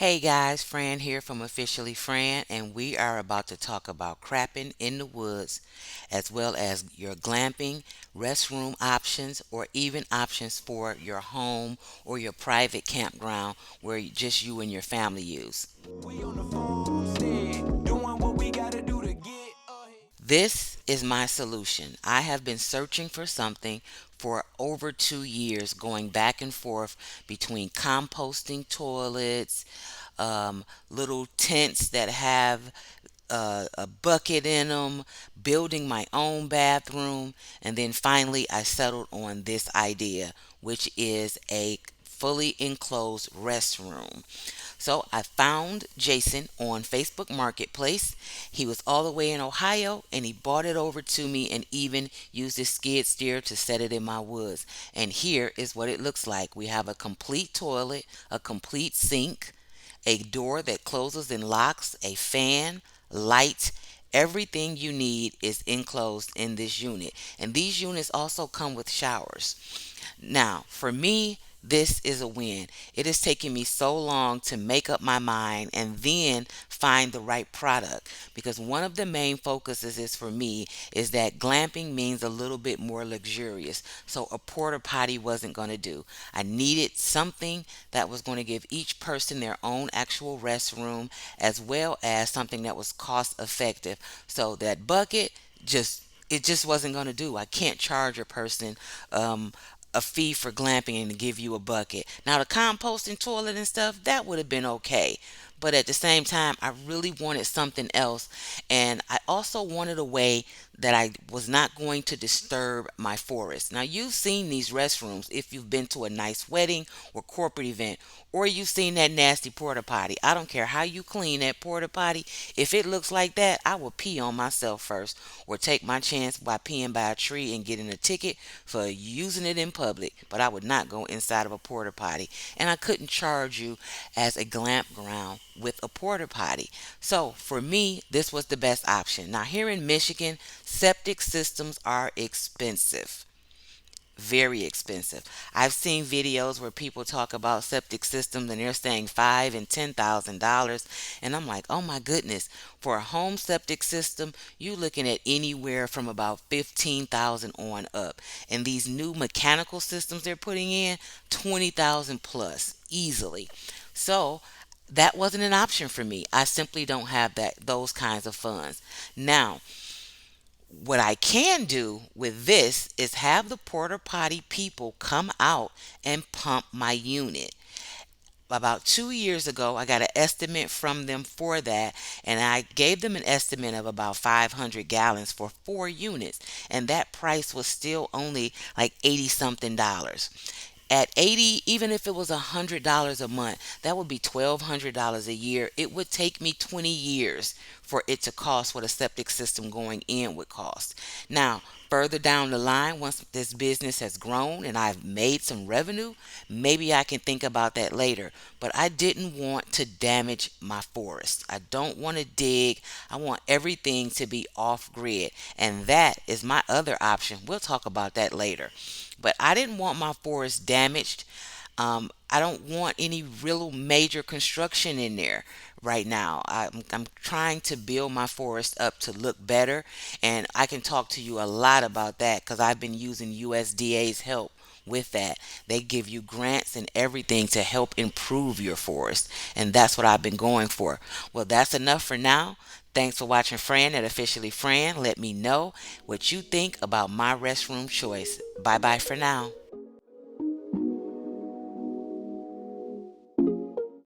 Hey guys, Fran here from Officially Fran, and we are about to talk about crapping in the woods, as well as your glamping, restroom options, or even options for your home or your private campground where just you and your family use. We on the farmstead, doing what we gotta do to get ahead. This is my solution. I have been searching for something for over 2 years, going back and forth between composting toilets, little tents that have a bucket in them, building my own bathroom, and then finally I settled on this idea, which is a fully enclosed restroom. So I found Jason on Facebook Marketplace. He was all the way in Ohio and he bought it over to me and even used his skid steer to set it in my woods. And here is what it looks like. We have a complete toilet, a complete sink, a door that closes and locks, a fan, light. Everything you need is enclosed in this unit. And these units also come with showers. Now, for me, this is a win. It has taken me so long to make up my mind and then find the right product, because one of the main focuses is for me is that glamping means a little bit more luxurious. So a porta potty wasn't going to do. I needed something that was going to give each person their own actual restroom, as well as something that was cost effective. So that bucket just it just wasn't going to do. I can't charge a person a fee for glamping and to give you a bucket. Now, the composting toilet and stuff, that would have been okay. But at the same time, I really wanted something else. And I also wanted a way that I was not going to disturb my forest. Now, you've seen these restrooms if you've been to a nice wedding or corporate event, or you've seen that nasty porta potty. I don't care how you clean that porta potty. If it looks like that, I will pee on myself first, or take my chance by peeing by a tree and getting a ticket for using it in public. But I would not go inside of a porta potty, and I couldn't charge you as a glamp ground with a porta potty. So for me, this was the best option. Now, here in Michigan, septic systems are expensive, very expensive. I've seen videos where people talk about septic systems and they're saying five and $10,000, and I'm like, oh my goodness! For a home septic system, you're looking at anywhere from about 15,000 on up, and these new mechanical systems they're putting in 20,000 plus easily. So that wasn't an option for me. I simply don't have those kinds of funds. Now, what I can do with this is have the porta potty people come out and pump my unit. About 2 years ago, I got an estimate from them for that, and I gave them an estimate of about 500 gallons for 4 units, and that price was still only like 80 something dollars. At 80, even if it was $100 a month, that would be $1,200 a year. It would take me 20 years for it to cost what a septic system going in would cost. Now, further down the line, once this business has grown and I've made some revenue, maybe I can think about that later. But I didn't want to damage my forest. I don't want to dig. I want everything to be off grid. And that is my other option. We'll talk about that later. But I didn't want my forest damaged. I don't want any real major construction in there right now. I'm trying to build my forest up to look better, and I can talk to you a lot about that because I've been using USDA's help with that. They give you grants and everything to help improve your forest, and that's what I've been going for. Well, that's enough for now. Thanks for watching Fran at Officially Fran. Let me know what you think about my restroom choice. Bye bye for now.